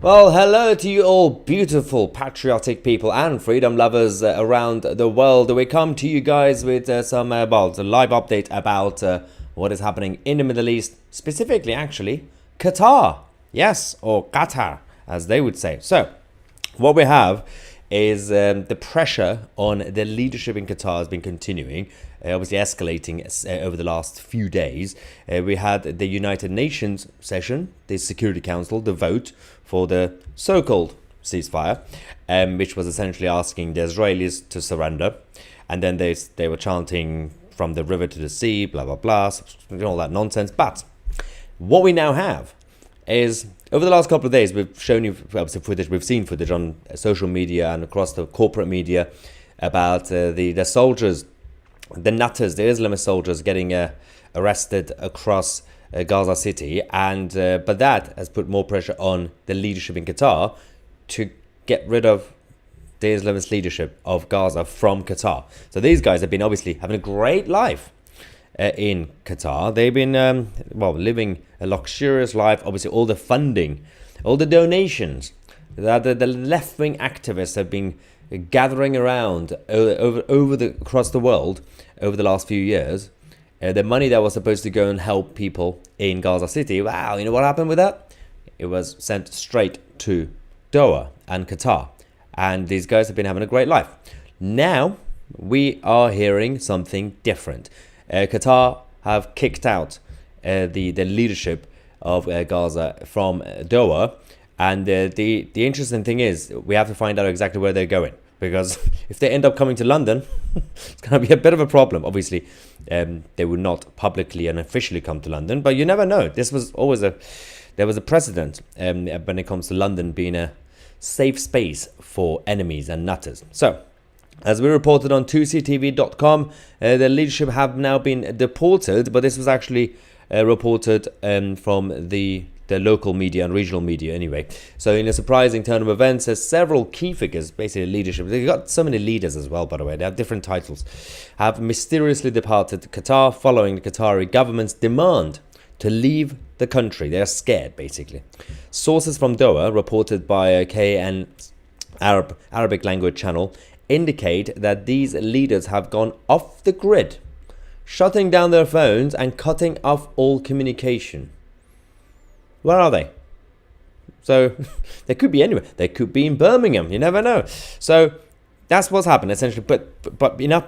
Well, hello to you all beautiful, patriotic people and freedom lovers around the world. We come to you guys with a live update about what is happening in the Middle East, specifically, actually, Qatar. Yes, or Qatar, as they would say. So, what we have is the pressure on the leadership in Qatar has been continuing, obviously escalating over the last few days. We had the United Nations session, the Security Council, the vote for the so-called ceasefire, which was essentially asking the Israelis to surrender. And then they were chanting from the river to the sea, blah, blah, blah, all that nonsense. But what we now have is, over the last couple of days, we've shown you footage, we've seen footage on social media and across the corporate media about the soldiers, the nutters, the Islamist soldiers getting arrested across Gaza City, and but that has put more pressure on the leadership in Qatar to get rid of the Islamist leadership of Gaza from Qatar. So these guys have been obviously having a great life in Qatar. They've been living a luxurious life. Obviously, all the funding, all the donations that the left-wing activists have been gathering around across the world over the last few years. The money that was supposed to go and help people in Gaza City, wow, you know what happened with that? It was sent straight to Doha and Qatar. And these guys have been having a great life. Now, we are hearing something different. Qatar have kicked out the leadership of Gaza from Doha. And the interesting thing is, we have to find out exactly where they're going. Because if they end up coming to London, it's going to be a bit of a problem. Obviously, they would not publicly and officially come to London, but you never know. This was always there was a precedent when it comes to London being a safe space for enemies and nutters. So, as we reported on 2ctv.com, the leadership have now been deported, but this was actually reported from the local media and regional media anyway. So in a surprising turn of events, there's several key figures, basically leadership. They've got so many leaders as well, by the way. They have different titles. Have mysteriously departed Qatar following the Qatari government's demand to leave the country. They're scared, basically. Sources from Doha, reported by a KN Arabic language channel, indicate that these leaders have gone off the grid, shutting down their phones and cutting off all communication. Where are they? So they could be anywhere. They could be in Birmingham. You never know. So that's what's happened essentially. But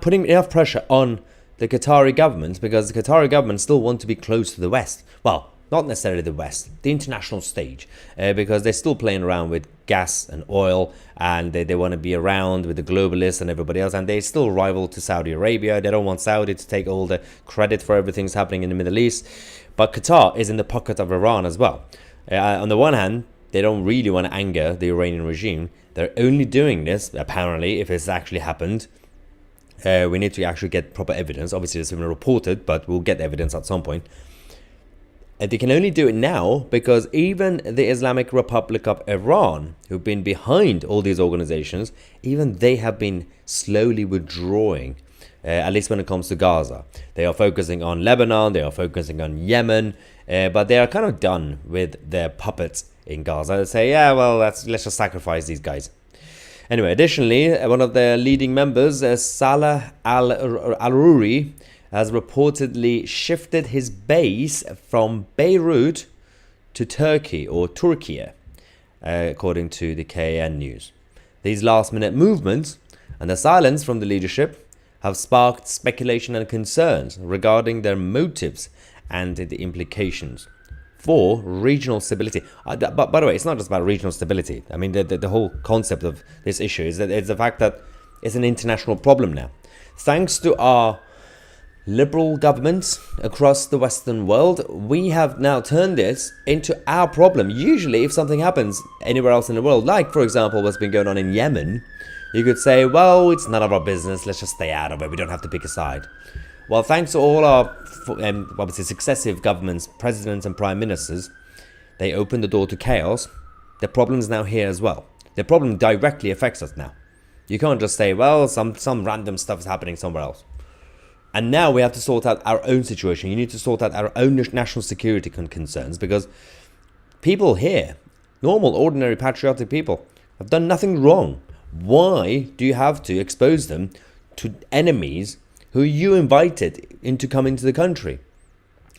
putting enough pressure on the Qatari government, because the Qatari government still want to be close to the West. Well, not necessarily the West, the international stage, because they're still playing around with gas and oil, and they want to be around with the globalists and everybody else, and they still rival to Saudi Arabia. They don't want Saudi to take all the credit for everything that's happening in the Middle East. But Qatar is in the pocket of Iran as well. On the one hand, they don't really want to anger the Iranian regime. They're only doing this, apparently, if it's actually happened. We need to actually get proper evidence. Obviously, it's been reported, but we'll get evidence at some point. They can only do it now because even the Islamic Republic of Iran, who've been behind all these organizations, even they have been slowly withdrawing, at least when it comes to Gaza. They are focusing on Lebanon, they are focusing on Yemen, but they are kind of done with their puppets in Gaza. They say, yeah, well, let's just sacrifice these guys. Anyway, additionally, one of their leading members, Salah al-Aruri, has reportedly shifted his base from Beirut to Turkey, or Turkey, according to the KN News. These last-minute movements and the silence from the leadership have sparked speculation and concerns regarding their motives and the implications for regional stability. But by the way, it's not just about regional stability. I mean, the whole concept of this issue is that it's the fact that it's an international problem now. Thanks to our liberal governments across the Western world, we have now turned this into our problem. Usually, if something happens anywhere else in the world, like, for example, what's been going on in Yemen, you could say, well, it's none of our business, let's just stay out of it, we don't have to pick a side. Well, thanks to all our obviously successive governments, presidents and prime ministers, they opened the door to chaos. The problem is now here as well. The problem directly affects us now. You can't just say, well, some random stuff is happening somewhere else. And now we have to sort out our own situation. You need to sort out our own national security concerns, because people here Normal, ordinary, patriotic people have done nothing wrong. Why do you have to expose them to enemies who you invited into coming to the country?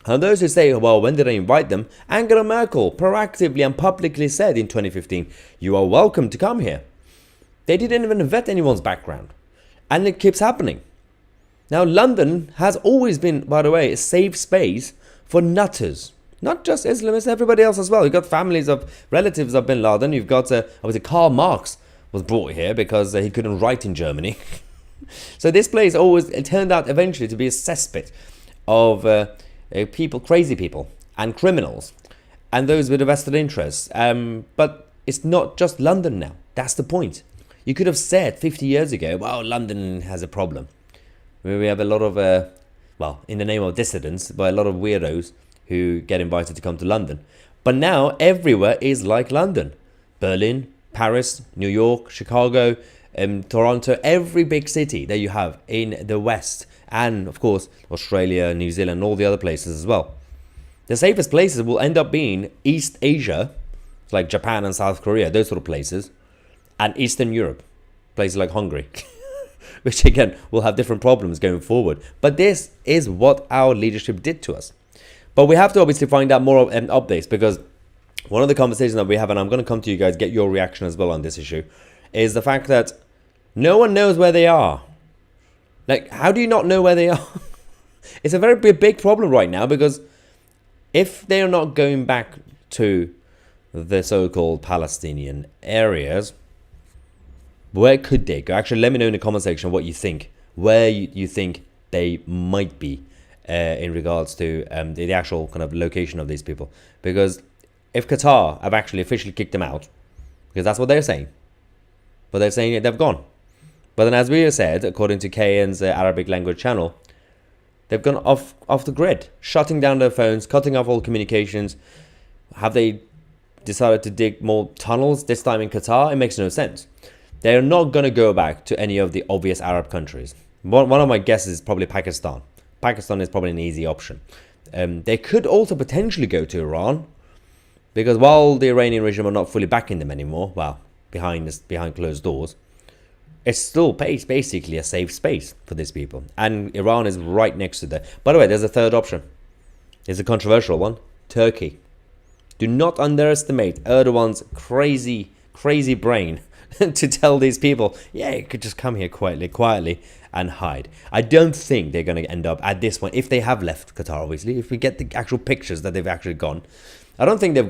And those who say, well, when did I invite them? Angela Merkel proactively and publicly said in 2015, you are welcome to come here. They didn't even vet anyone's background. And it keeps happening. Now, London has always been, by the way, a safe space for nutters. Not just Islamists, everybody else as well. You've got families of relatives of bin Laden. You've got, obviously, Karl Marx was brought here because he couldn't write in Germany. So this place it turned out eventually to be a cesspit of people, crazy people, and criminals, and those with a vested interests. But it's not just London now. That's the point. You could have said 50 years ago, well, London has a problem. We have a lot of, in the name of dissidents, but a lot of weirdos who get invited to come to London. But now everywhere is like London. Berlin, Paris, New York, Chicago, Toronto, every big city that you have in the West. And, of course, Australia, New Zealand, all the other places as well. The safest places will end up being East Asia, like Japan and South Korea, those sort of places, and Eastern Europe, places like Hungary, which, again, will have different problems going forward. But this is what our leadership did to us. But we have to obviously find out more updates, because one of the conversations that we have, and I'm going to come to you guys, get your reaction as well on this issue, is the fact that no one knows where they are. Like, how do you not know where they are? It's a very big problem right now, because if they are not going back to the so-called Palestinian areas, where could they go? Actually, let me know in the comment section what you think, where you think they might be in regards to the actual kind of location of these people. Because if Qatar have actually officially kicked them out, because that's what they're saying, but they're saying they've gone. But then, as we said, according to KN's Arabic language channel, they've gone off the grid, shutting down their phones, cutting off all communications. Have they decided to dig more tunnels this time in Qatar? It makes no sense. They are not going to go back to any of the obvious Arab countries. One of my guesses is probably Pakistan. Pakistan is probably an easy option. They could also potentially go to Iran, because while the Iranian regime are not fully backing them anymore, well, behind closed doors, it's still basically a safe space for these people. And Iran is right next to them. By the way, there's a third option. It's a controversial one. Turkey. Do not underestimate Erdogan's crazy brain to tell these people, yeah, you could just come here quietly and hide. I don't think they're going to end up at this point, if they have left Qatar, obviously, if we get the actual pictures that they've actually gone. I don't think they're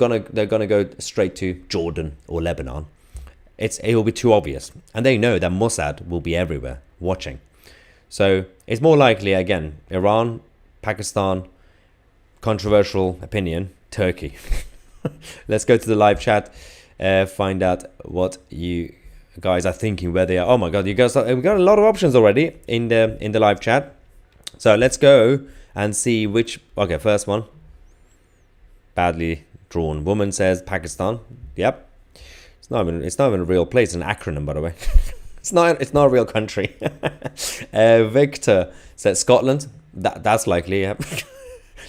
gonna go straight to Jordan or Lebanon. It will be too obvious, and they know that Mossad will be everywhere watching. So it's more likely, again, Iran, Pakistan, controversial opinion, Turkey. Let's go to the live chat, find out what you guys are thinking, where they are. Oh my God, you guys, we've got a lot of options already in the live chat. So let's go and see which. Okay, first one. Badly drawn woman says Pakistan. Yep. It's not even a real place. It's an acronym, by the way. It's not a real country. Victor says Scotland. That's likely. Yeah.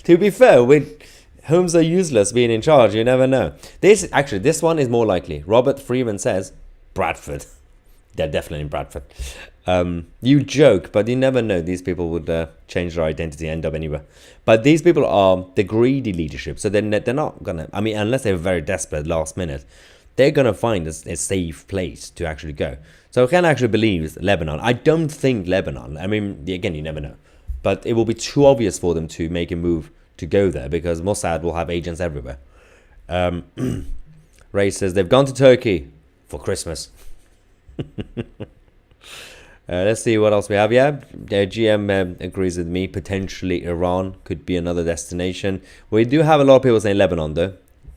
To be fair, with homes are useless being in charge, you never know. This one is more likely. Robert Freeman says Bradford. They're definitely in Bradford. You joke, but you never know. These people would change their identity, end up anywhere. But these people are the greedy leadership, so they're not gonna. I mean, unless they're very desperate last minute, they're gonna find a safe place to actually go. So I can actually believe Lebanon. I don't think Lebanon. I mean, again, you never know, but it will be too obvious for them to make a move to go there, because Mossad will have agents everywhere. Ray says they've gone to Turkey for Christmas. Let's see what else we have. Yeah, GM agrees with me. Potentially Iran could be another destination. We do have a lot of people saying Lebanon, though.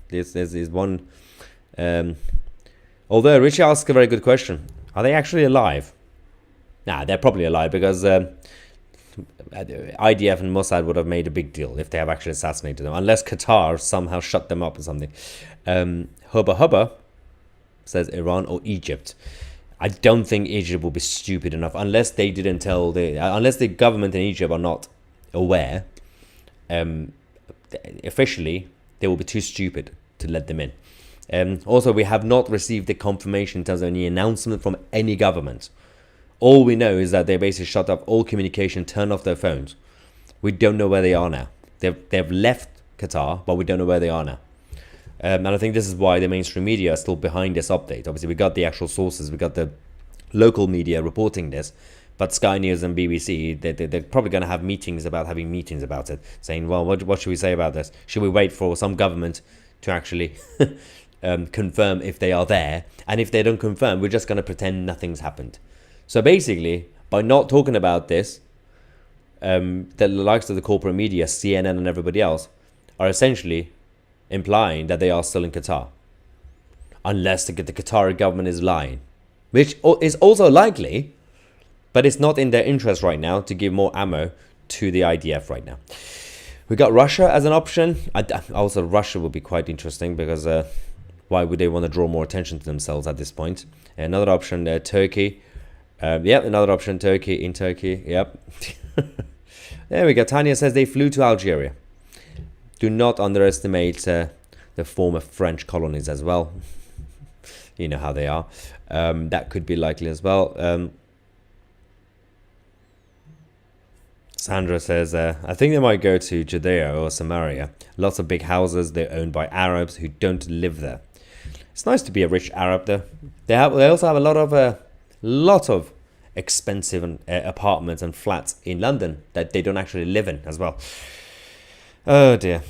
This is one. Although Richie asks a very good question. Are they actually alive? Nah, they're probably alive, because IDF and Mossad would have made a big deal if they have actually assassinated them, unless Qatar somehow shut them up or something. Hubba says Iran or Egypt. I don't think Egypt will be stupid enough, unless they didn't tell unless the government in Egypt are not aware. Officially, they will be too stupid to let them in. Also, we have not received the confirmation in terms of any announcement from any government. All we know is that they basically shut off all communication, turned off their phones. We don't know where they are now. They've left Qatar, but we don't know where they are now. And I think this is why the mainstream media are still behind this update. Obviously, we got the actual sources, we got the local media reporting this, but Sky News and BBC, they're probably going to have meetings about it, saying, well, what should we say about this? Should we wait for some government to actually confirm if they are there? And if they don't confirm, we're just going to pretend nothing's happened. So basically, by not talking about this, the likes of the corporate media, CNN and everybody else, are essentially implying that they are still in Qatar. Unless the Qatari government is lying. Which is also likely, but it's not in their interest right now to give more ammo to the IDF right now. We got Russia as an option. Also, Russia would be quite interesting because why would they want to draw more attention to themselves at this point? Another option, Turkey. Another option, Turkey. Yep. There we go. Tanya says they flew to Algeria. Do not underestimate the former French colonies as well. You know how they are. That could be likely as well. Sandra says, I think they might go to Judea or Samaria. Lots of big houses. They're owned by Arabs who don't live there. It's nice to be a rich Arab though. They also have a lot of expensive apartments and flats in London that they don't actually live in as well. Oh dear.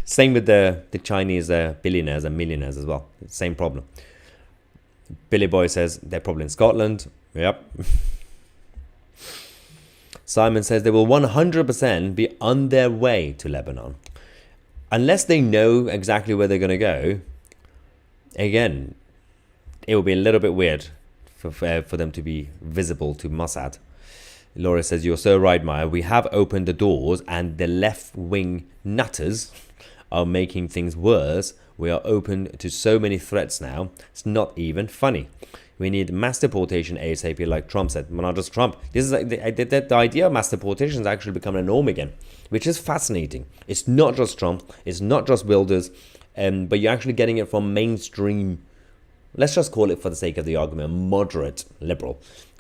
Same with the Chinese billionaires and millionaires as well. Same problem. Billy Boy says they're probably in Scotland. Yep. Simon says they will 100% be on their way to Lebanon. Unless they know exactly where they're going to go, again, it will be a little bit weird for them to be visible to Mossad. Laura says, you're so right, Maya. We have opened the doors and the left-wing nutters are making things worse. We are open to so many threats now. It's not even funny. We need mass deportation ASAP, like Trump said. Well, not just Trump. This is like the idea of mass deportation is actually becoming a norm again, which is fascinating. It's not just Trump. It's not just Wilders, but you're actually getting it from mainstream, let's just call it for the sake of the argument, moderate liberal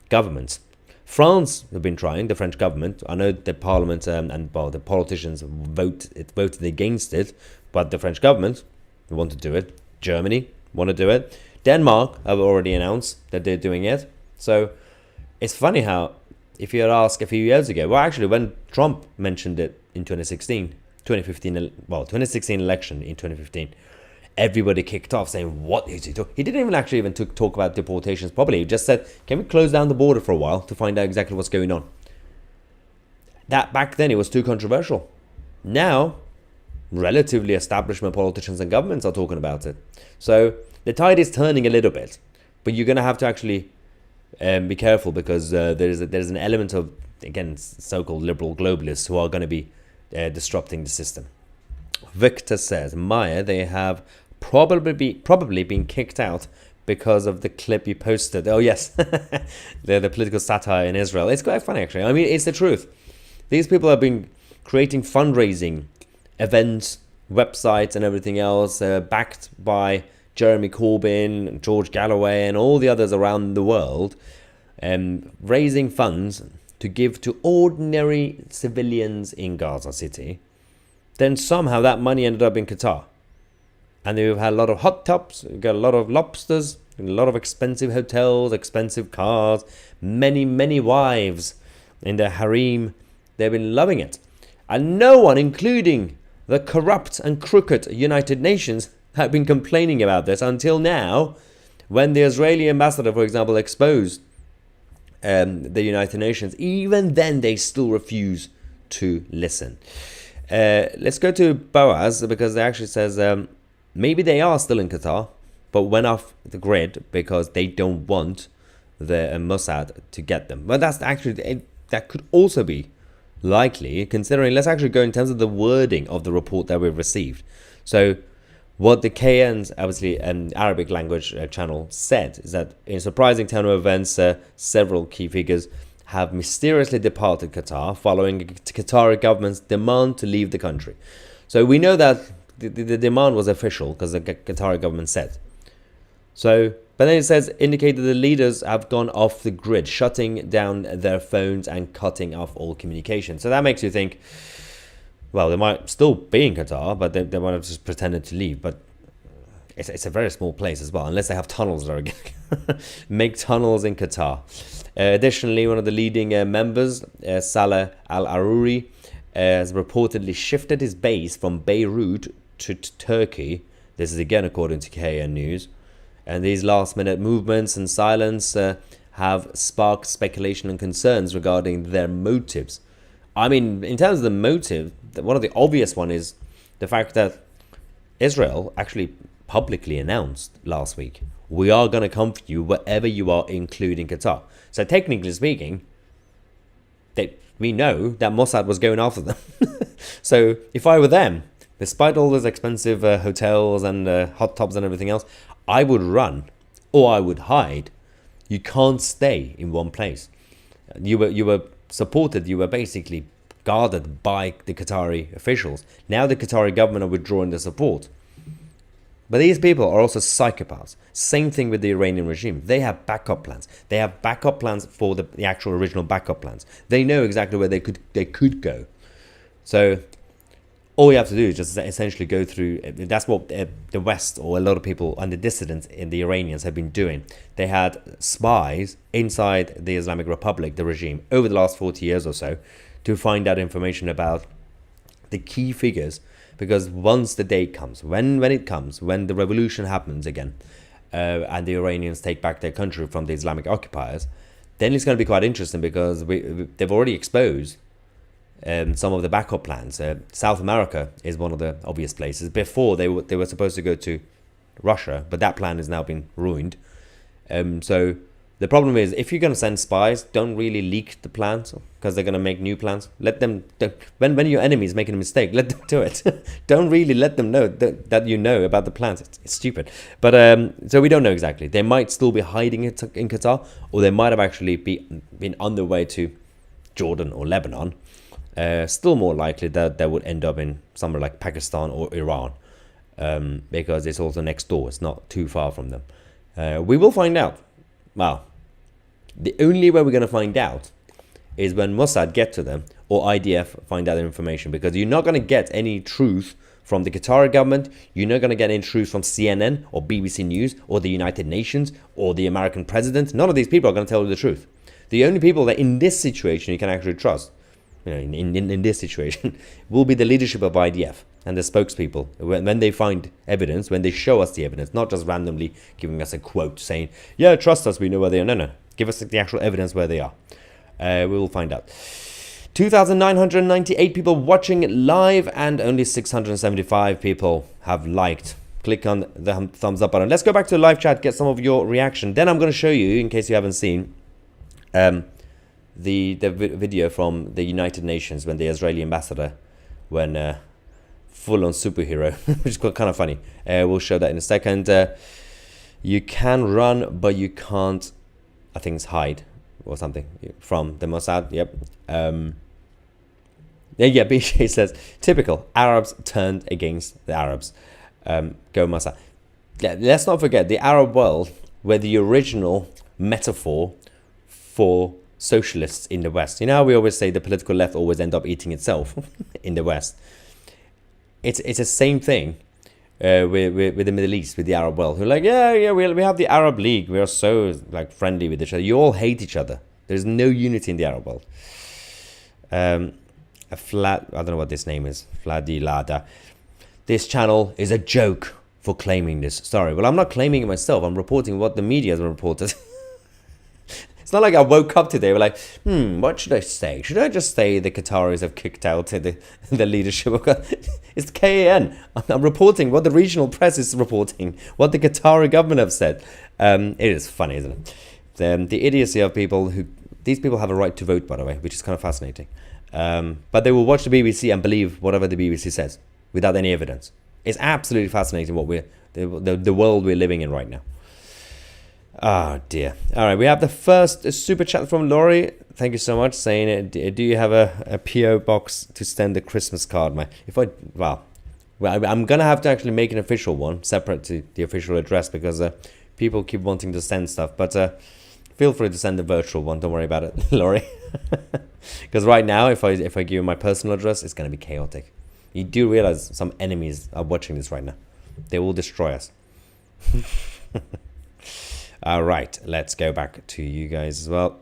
governments. France have been trying, the French government. I know the parliament the politicians voted against it, but the French government want to do it. Germany want to do it. Denmark have already announced that they're doing it. So it's funny how, if you had asked a few years ago, well, actually, when Trump mentioned it in 2016 election in 2015, everybody kicked off saying, what is he talking? He didn't even actually talk about deportations properly. He just said, can we close down the border for a while to find out exactly what's going on? That back then, it was too controversial. Now, relatively establishment politicians and governments are talking about it. So the tide is turning a little bit, but you're going to have to actually be careful because there's an element of, again, so-called liberal globalists who are going to be disrupting the system. Victor says, Maya, they have probably been kicked out because of the clip you posted. Oh yes, the political satire in Israel. It's quite funny actually. I mean, it's the truth. These people have been creating fundraising events, websites and everything else, backed by Jeremy Corbyn, George Galloway and all the others around the world, raising funds to give to ordinary civilians in Gaza City. Then somehow that money ended up in Qatar. And they've had a lot of hot tubs, got a lot of lobsters, a lot of expensive hotels, expensive cars, many wives in their harem. They've been loving it. And no one, including the corrupt and crooked United Nations, have been complaining about this until now, when the Israeli ambassador, for example, exposed the United Nations. Even then, they still refuse to listen. Let's go to Boaz, because it actually says maybe they are still in Qatar, but went off the grid because they don't want the Mossad to get them. Well, that's actually, that could also be likely, considering, let's actually go in terms of the wording of the report that we've received. So what the KN's, obviously, Arabic language channel said is that in a surprising turn of events, several key figures have mysteriously departed Qatar following the Qatari government's demand to leave the country. So we know that the demand was official because the Qatari government said. So, but then it says, indicated the leaders have gone off the grid, shutting down their phones and cutting off all communication. So that makes you think, well, they might still be in Qatar, but they might have just pretended to leave. But it's a very small place as well, unless they have tunnels there again. Make tunnels in Qatar. Additionally, one of the leading members, Saleh Al-Arouri, has reportedly shifted his base from Beirut to Turkey. This is again according to KN News. And these last-minute movements and silence have sparked speculation and concerns regarding their motives. I mean, in terms of the motive, one of the obvious one is the fact that Israel actually publicly announced last week, we are going to come for you wherever you are, including Qatar. So technically speaking, we know that Mossad was going after them. So if I were them, despite all those expensive hotels and hot tubs and everything else, I would run or I would hide. You can't stay in one place. You were supported, you were basically guarded by the Qatari officials. Now the Qatari government are withdrawing their support. But these people are also psychopaths. Same thing with the Iranian regime. They have backup plans. They have backup plans for the actual original backup plans. They know exactly where they could go. So all you have to do is just essentially go through. That's what the West, or a lot of people and the dissidents in the Iranians have been doing. They had spies inside the Islamic Republic, the regime, over the last 40 years or so, to find out information about the key figures. Because once the day comes, when the revolution happens again, and the Iranians take back their country from the Islamic occupiers, then it's going to be quite interesting, because they've already exposed some of the backup plans. South America is one of the obvious places. Before they were supposed to go to Russia, but that plan has now been ruined. So the problem is, if you're going to send spies, don't really leak the plans, because they're going to make new plans. Let them, when your enemy is making a mistake, let them do it. Don't really let them know that you know about the plans. It's stupid. But so we don't know exactly. They might still be hiding it in Qatar, or they might have actually been on their way to Jordan or Lebanon. Still more likely that they would end up in somewhere like Pakistan or Iran, because it's also next door. It's not too far from them. We will find out. Well, the only way we're going to find out is when Mossad get to them, or IDF find out the information, because you're not going to get any truth from the Qatari government. You're not going to get any truth from CNN or BBC News or the United Nations or the American president. None of these people are going to tell you the truth. The only people that in this situation you can actually trust, in this situation, will be the leadership of IDF and the spokespeople. When they find evidence, when they show us the evidence, not just randomly giving us a quote saying, yeah, trust us, we know where they are. No. Give us the actual evidence where they are. We will find out. 2,998 people watching live, and only 675 people have liked. Click on the thumbs up button. Let's go back to the live chat, get some of your reaction. Then I'm going to show you, in case you haven't seen, the video from the United Nations when the Israeli ambassador went full-on superhero, which is kind of funny. We'll show that in a second. You can run, but you can't, I think it's hide or something from the Mossad. Yep. Yeah, BJ says, typical Arabs turned against the Arabs. Go Mossad. Yeah, let's not forget, the Arab world were the original metaphor for socialists in the West. You know how we always say the political left always end up eating itself in the West? It's the same thing with the Middle East, with the Arab world. Who are like, yeah, we have the Arab League. We are so like friendly with each other. You all hate each other. There's no unity in the Arab world. I don't know what this name is. Fladilada. This channel is a joke for claiming this. Sorry, well, I'm not claiming it myself. I'm reporting what the media has reported. It's not like I woke up today, we're like, what should I say? Should I just say the Qataris have kicked out the leadership? It's KAN. I'm reporting what the regional press is reporting, what the Qatari government have said. It is funny, isn't it? The idiocy of people these people have a right to vote, by the way, which is kind of fascinating. But they will watch the BBC and believe whatever the BBC says without any evidence. It's absolutely fascinating what the world we're living in right now. Oh dear. All right, we have the first super chat from Laurie. Thank you so much, saying, do you have a PO box to send a Christmas card? Well, I'm gonna have to actually make an official one separate to the official address because people keep wanting to send stuff. But feel free to send a virtual one. Don't worry about it, Laurie. Because right now, if I give you my personal address, it's gonna be chaotic. You do realize some enemies are watching this right now. They will destroy us. All right, let's go back to you guys as well.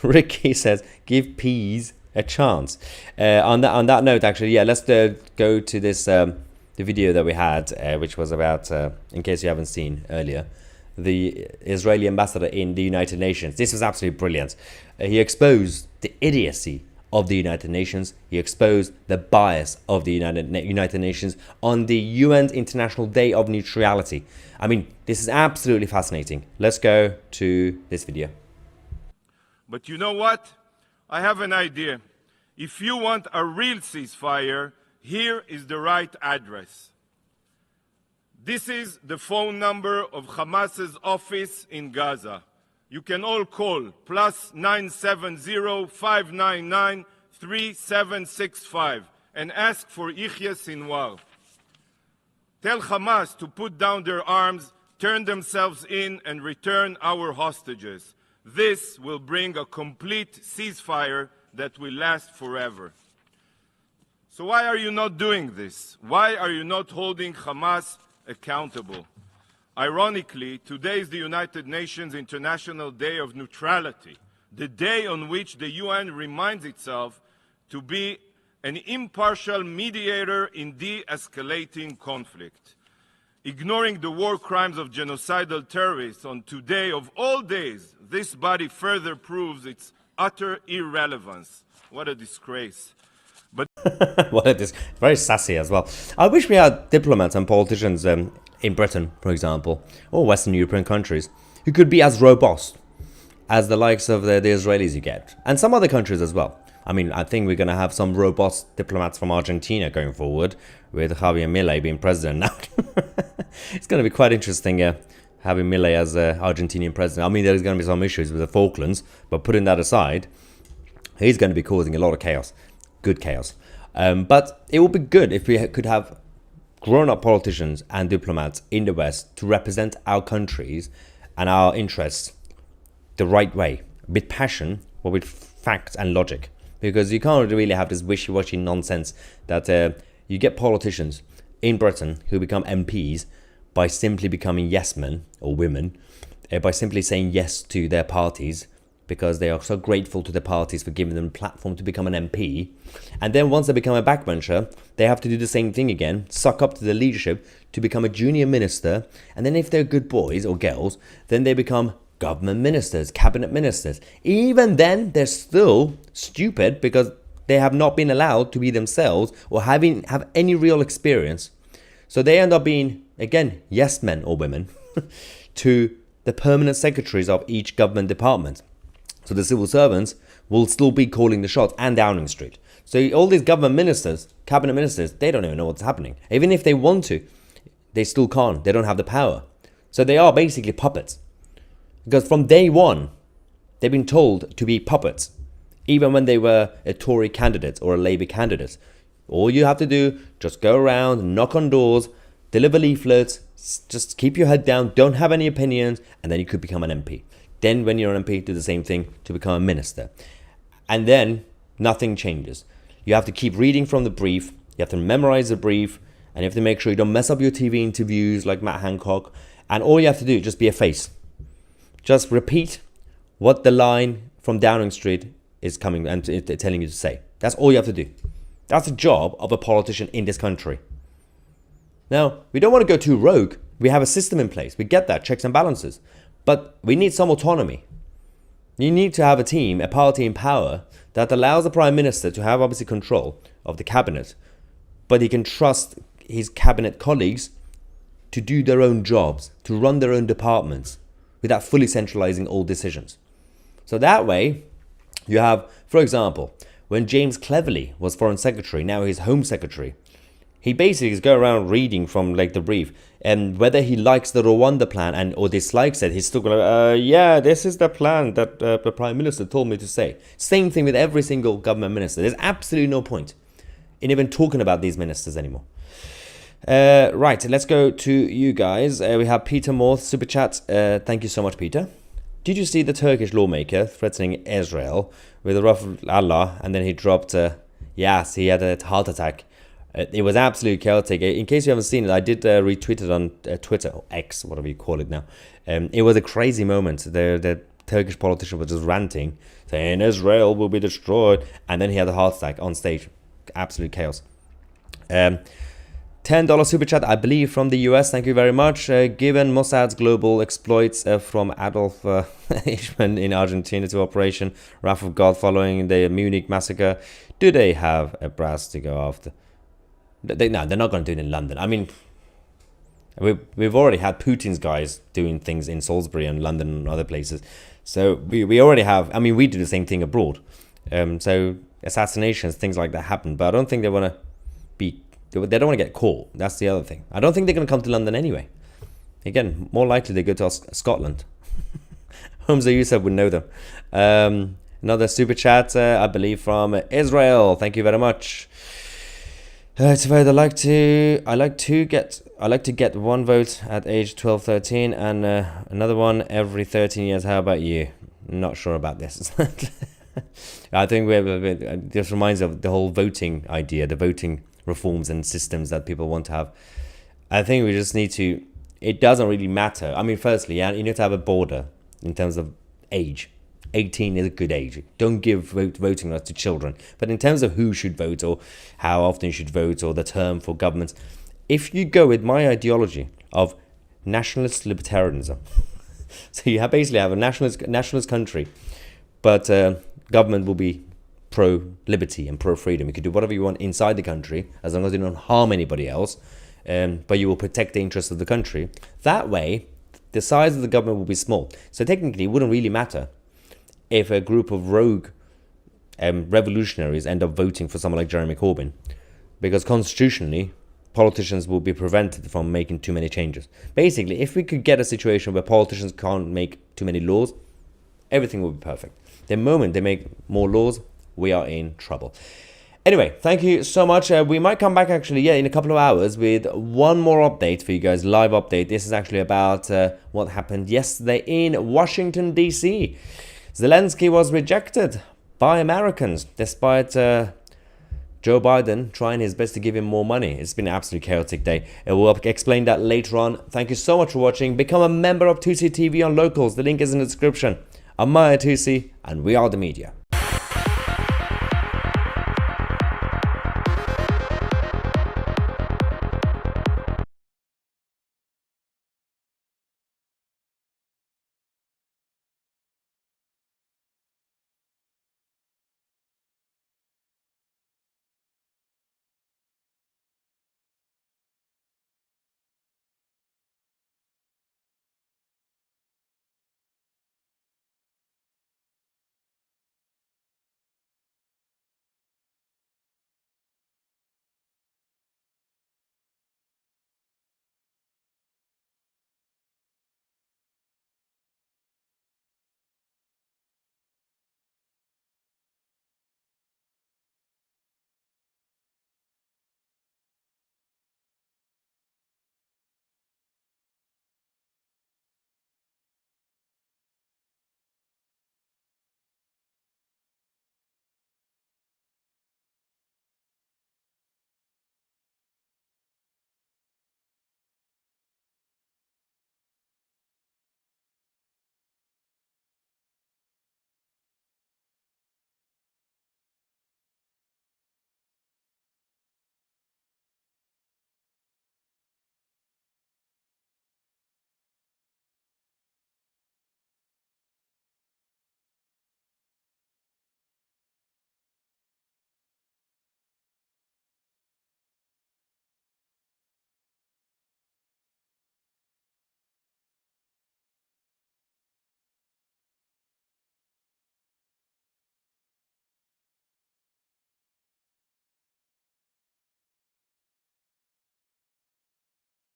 Ricky says, "Give peas a chance." On that note, actually, yeah, let's go to this the video that we had, which was about, in case you haven't seen earlier, the Israeli ambassador in the United Nations. This was absolutely brilliant. He exposed the idiocy of the United Nations. He exposed the bias of the United Nations on the UN's International Day of Neutrality. I mean, this is absolutely fascinating. Let's go to this video. But you know what? I have an idea. If you want a real ceasefire, here is the right address. This is the phone number of Hamas's office in Gaza. You can all call +970 599 3765 and ask for Yahya Sinwar. Tell Hamas to put down their arms, turn themselves in, and return our hostages. This will bring a complete ceasefire that will last forever. So why are you not doing this? Why are you not holding Hamas accountable? Ironically, today is the United Nations International Day of Neutrality, the day on which the UN reminds itself to be an impartial mediator in de-escalating conflict. Ignoring the war crimes of genocidal terrorists on today of all days, this body further proves its utter irrelevance. What a disgrace. But What it is, very sassy as well. I wish we had diplomats and politicians in Britain, for example, or Western European countries, who could be as robust as the likes of the Israelis you get, and some other countries as well. I mean, I think we're going to have some robust diplomats from Argentina going forward, with Javier Milei being president now. It's going to be quite interesting having Milei as Argentinian president. I mean, there's going to be some issues with the Falklands, but putting that aside, he's going to be causing a lot of chaos. Good chaos. But it would be good if we could have grown-up politicians and diplomats in the West to represent our countries and our interests the right way, with passion, but with facts and logic. Because you can't really have this wishy-washy nonsense that you get politicians in Britain who become MPs by simply becoming yes men or women, by simply saying yes to their parties, because they are so grateful to the parties for giving them a platform to become an MP. And then once they become a backbencher, they have to do the same thing again, suck up to the leadership to become a junior minister. And then if they're good boys or girls, then they become government ministers, cabinet ministers. Even then, they're still stupid because they have not been allowed to be themselves or have any real experience. So they end up being, again, yes men or women to the permanent secretaries of each government department. So the civil servants will still be calling the shots and Downing Street. So all these government ministers, cabinet ministers, they don't even know what's happening. Even if they want to, they still can't. They don't have the power. So they are basically puppets. Because from day one, they've been told to be puppets. Even when they were a Tory candidate or a Labour candidate. All you have to do, just go around, knock on doors, deliver leaflets, just keep your head down, don't have any opinions, and then you could become an MP. Then when you're an MP, do the same thing to become a minister. And then nothing changes. You have to keep reading from the brief, you have to memorize the brief, and you have to make sure you don't mess up your TV interviews like Matt Hancock. And all you have to do is just be a face. Just repeat what the line from Downing Street is coming and telling you to say. That's all you have to do. That's the job of a politician in this country. Now, we don't want to go too rogue. We have a system in place. We get that, checks and balances. But we need some autonomy. You need to have a team, a party in power that allows the Prime Minister to have obviously control of the cabinet, but he can trust his cabinet colleagues to do their own jobs, to run their own departments without fully centralizing all decisions. So that way, you have, for example, when James Cleverly was Foreign Secretary, now he's Home Secretary, he basically is going around reading from like the brief, and whether he likes the Rwanda plan or dislikes it, he's still going, yeah, this is the plan that the Prime Minister told me to say. Same thing with every single government minister. There's absolutely no point. even talking about these ministers anymore. Right, let's go to you guys. We have Peter Morth, Super Chat. Thank you so much, Peter. Did you see the Turkish lawmaker threatening Israel with the wrath of Allah, and then he dropped, yes, he had a heart attack. It was absolutely chaotic. In case you haven't seen it, I did retweet it on Twitter, or X, whatever you call it now. It was a crazy moment. The Turkish politician was just ranting, saying Israel will be destroyed, and then he had a heart attack on stage. Absolute chaos. $10 super chat, I believe, from the US. Thank you very much. Given Mossad's global exploits from Adolf Eichmann in Argentina to Operation Wrath of God following the Munich massacre, do they have a brass to go after? No, they're not going to do it in London. I mean, we've already had Putin's guys doing things in Salisbury and London and other places. So we already have, I mean, we do the same thing abroad. So assassinations, things like that happen. But I don't think they want to be, they don't want to get caught. That's the other thing. I don't think they're going to come to London anyway. Again, more likely they go to Scotland. Holmes Yusuf would know them. Another super chat, I believe, from Israel. Thank you very much. It's I like to get one vote at age 12, 13, and another one every 13 years. How about you? Not sure about this. I think this reminds me of the whole voting idea, the voting reforms and systems that people want to have. I think we just need to. It doesn't really matter. I mean, firstly, you need to have a border in terms of age. 18 is a good age. Don't give voting rights to children. But in terms of who should vote or how often you should vote or the term for governments, if you go with my ideology of nationalist libertarianism, so you basically have a nationalist country, but government will be pro-liberty and pro-freedom. You can do whatever you want inside the country as long as you don't harm anybody else, but you will protect the interests of the country. That way, the size of the government will be small. So technically, it wouldn't really matter if a group of rogue revolutionaries end up voting for someone like Jeremy Corbyn, because constitutionally, politicians will be prevented from making too many changes. Basically, if we could get a situation where politicians can't make too many laws, everything will be perfect. The moment they make more laws, we are in trouble. Anyway, thank you so much. We might come back actually, in a couple of hours with one more update for you guys, live update. This is actually about what happened yesterday in Washington, D.C. Zelensky was rejected by Americans, despite Joe Biden trying his best to give him more money. It's been an absolutely chaotic day. We'll explain that later on. Thank you so much for watching. Become a member of 2C TV on Locals. The link is in the description. I'm Maya 2C, and we are the media.